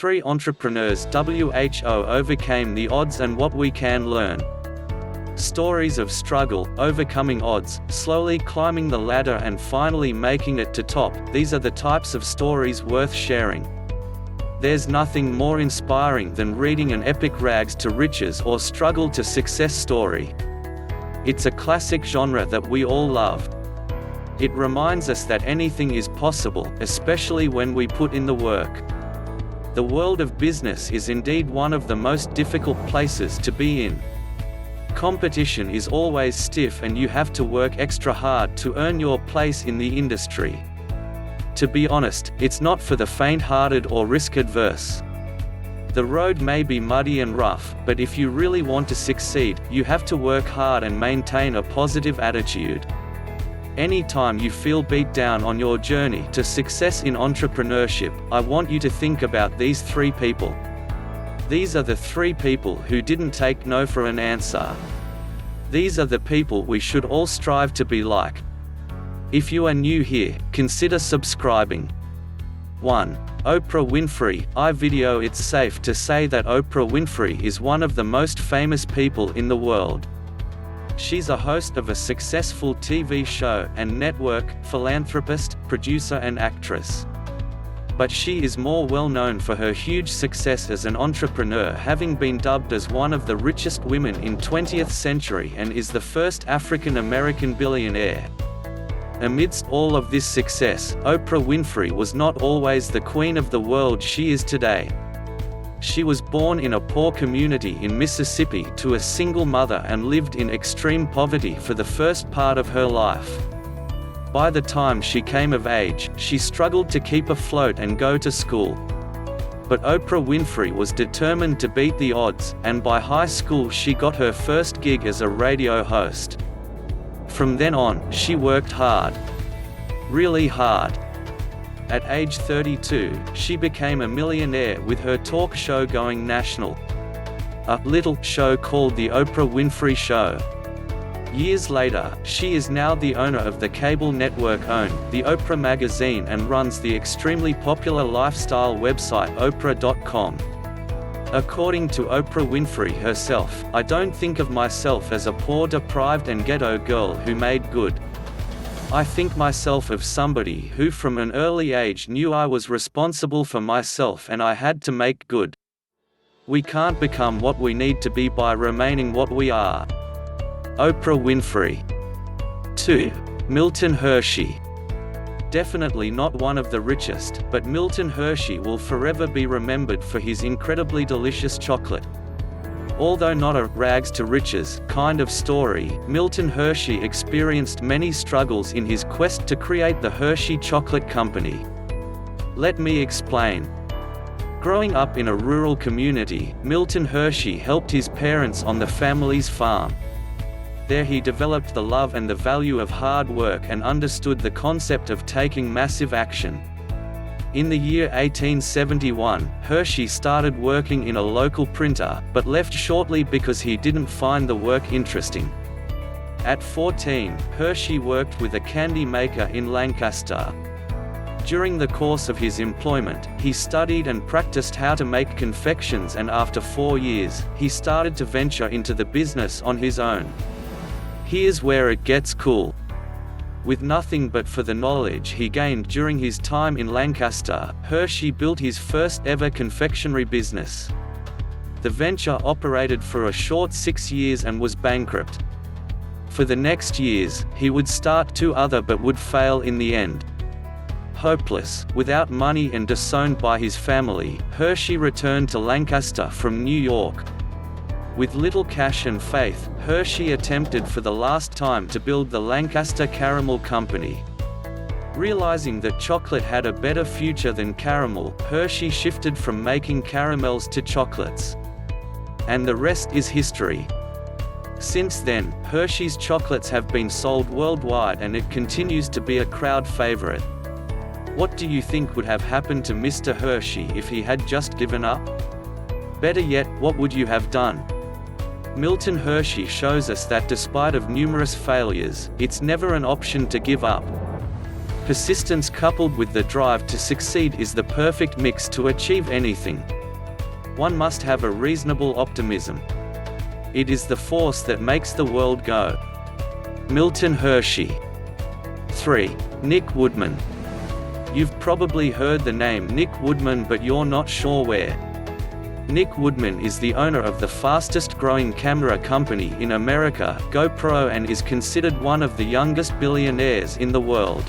3 entrepreneurs who overcame the odds and what we can learn. Stories of struggle, overcoming odds, slowly climbing the ladder and finally making it to top. These are the types of stories worth sharing. There's nothing more inspiring than reading an epic rags to riches or struggle to success story. It's a classic genre that we all love. It reminds us that anything is possible, especially when we put in the work. The world of business is indeed one of the most difficult places to be in. Competition is always stiff and you have to work extra hard to earn your place in the industry. To be honest, it's not for the faint-hearted or risk-adverse. The road may be muddy and rough, but if you really want to succeed, you have to work hard and maintain a positive attitude. Anytime you feel beat down on your journey to success in entrepreneurship, I want you to think about these 3 people. These are the 3 people who didn't take no for an answer. These are the people we should all strive to be like. If you are new here, consider subscribing. 1. Oprah Winfrey. Video. It's safe to say that Oprah Winfrey is one of the most famous people in the world. She's a host of a successful TV show and network, philanthropist, producer and actress. But she is more well known for her huge success as an entrepreneur, having been dubbed as one of the richest women in 20th century and is the first African American billionaire. Amidst all of this success, Oprah Winfrey was not always the queen of the world she is today. She was born in a poor community in Mississippi to a single mother and lived in extreme poverty for the first part of her life. By the time she came of age, she struggled to keep afloat and go to school. But Oprah Winfrey was determined to beat the odds, and by high school she got her first gig as a radio host. From then on, she worked hard. Really hard. At age 32, she became a millionaire with her talk show going national. A little show called The Oprah Winfrey Show. Years later, she is now the owner of the cable network owned The Oprah magazine and runs the extremely popular lifestyle website Oprah.com. According to Oprah Winfrey herself, "I don't think of myself as a poor, deprived and ghetto girl who made good. I think myself of somebody who from an early age knew I was responsible for myself and I had to make good. We can't become what we need to be by remaining what we are." Oprah Winfrey. 2. Milton Hershey. Definitely not one of the richest, but Milton Hershey will forever be remembered for his incredibly delicious chocolate. Although not a rags to riches kind of story, Milton Hershey experienced many struggles in his quest to create the Hershey Chocolate Company. Let me explain. Growing up in a rural community, Milton Hershey helped his parents on the family's farm. There he developed the love and the value of hard work and understood the concept of taking massive action. In the year 1871, Hershey started working in a local printer, but left shortly because he didn't find the work interesting. At 14, Hershey worked with a candy maker in Lancaster. During the course of his employment, he studied and practiced how to make confections, and after 4 years, he started to venture into the business on his own. Here's where it gets cool. With nothing but for the knowledge he gained during his time in Lancaster, Hershey built his first ever confectionery business. The venture operated for a short 6 years and was bankrupt. For the next years, he would start 2 other but would fail in the end. Hopeless, without money and disowned by his family, Hershey returned to Lancaster from New York. With little cash and faith, Hershey attempted for the last time to build the Lancaster Caramel Company. Realizing that chocolate had a better future than caramel, Hershey shifted from making caramels to chocolates. And the rest is history. Since then, Hershey's chocolates have been sold worldwide and it continues to be a crowd favorite. What do you think would have happened to Mr. Hershey if he had just given up? Better yet, what would you have done? Milton Hershey shows us that despite of numerous failures, it's never an option to give up. Persistence coupled with the drive to succeed is the perfect mix to achieve anything. One must have a reasonable optimism. It is the force that makes the world go. Milton Hershey. 3. Nick Woodman. You've probably heard the name Nick Woodman, but you're not sure where. Nick Woodman is the owner of the fastest growing camera company in America, GoPro, and is considered one of the youngest billionaires in the world.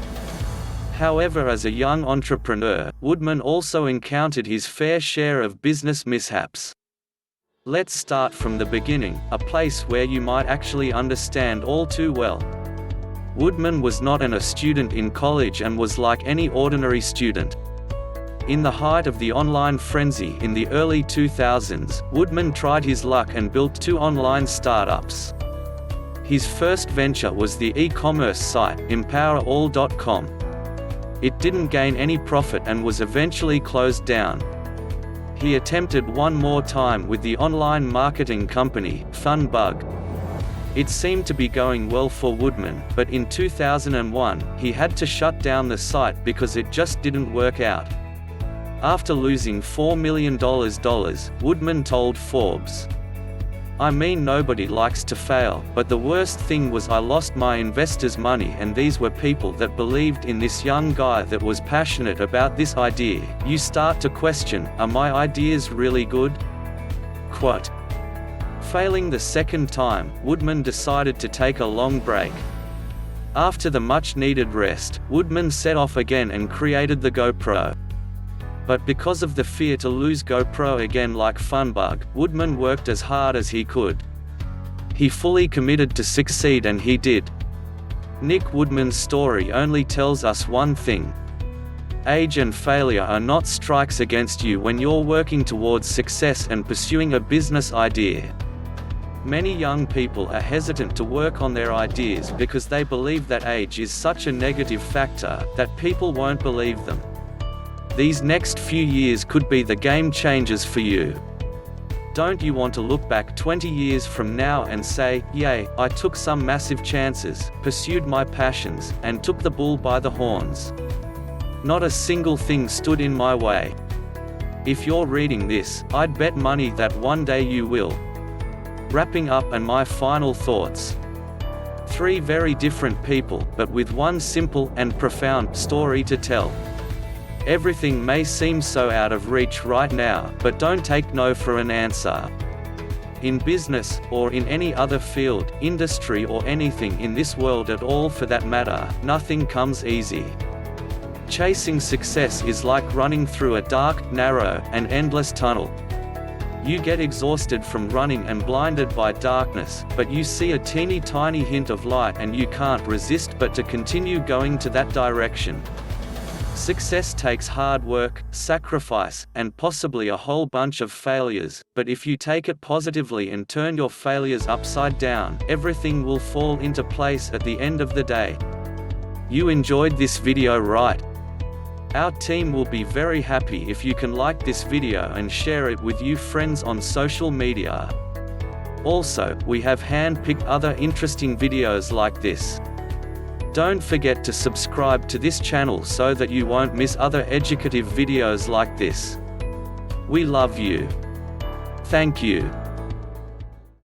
However, as a young entrepreneur, Woodman also encountered his fair share of business mishaps. Let's start from the beginning, a place where you might actually understand all too well. Woodman was not a student in college and was like any ordinary student. In the height of the online frenzy in the early 2000s, Woodman tried his luck and built 2 online startups. His first venture was the e-commerce site, empowerall.com. It didn't gain any profit and was eventually closed down. He attempted one more time with the online marketing company, Funbug. It seemed to be going well for Woodman, but in 2001, he had to shut down the site because it just didn't work out. After losing $4 million, Woodman told Forbes, "I mean, nobody likes to fail, but the worst thing was I lost my investors' money, and these were people that believed in this young guy that was passionate about this idea. You start to question, are my ideas really good?" Quote. Failing the second time, Woodman decided to take a long break. After the much-needed rest, Woodman set off again and created the GoPro. But because of the fear to lose GoPro again like Funbug, Woodman worked as hard as he could. He fully committed to succeed, and he did. Nick Woodman's story only tells us one thing. Age and failure are not strikes against you when you're working towards success and pursuing a business idea. Many young people are hesitant to work on their ideas because they believe that age is such a negative factor that people won't believe them. These next few years could be the game changers for you. Don't you want to look back 20 years from now and say, "Yay, I took some massive chances, pursued my passions, and took the bull by the horns. Not a single thing stood in my way." If you're reading this, I'd bet money that one day you will. Wrapping up and my final thoughts. 3 very different people, but with one simple and profound story to tell. Everything may seem so out of reach right now, but don't take no for an answer. In business, or in any other field, industry, or anything in this world at all for that matter, nothing comes easy. Chasing success is like running through a dark, narrow, and endless tunnel. You get exhausted from running and blinded by darkness, but you see a teeny tiny hint of light and you can't resist but to continue going to that direction. Success takes hard work, sacrifice, and possibly a whole bunch of failures, but if you take it positively and turn your failures upside down, everything will fall into place at the end of the day. You enjoyed this video, right? Our team will be very happy if you can like this video and share it with your friends on social media. Also, we have hand-picked other interesting videos like this. Don't forget to subscribe to this channel so that you won't miss other educative videos like this. We love you. Thank you.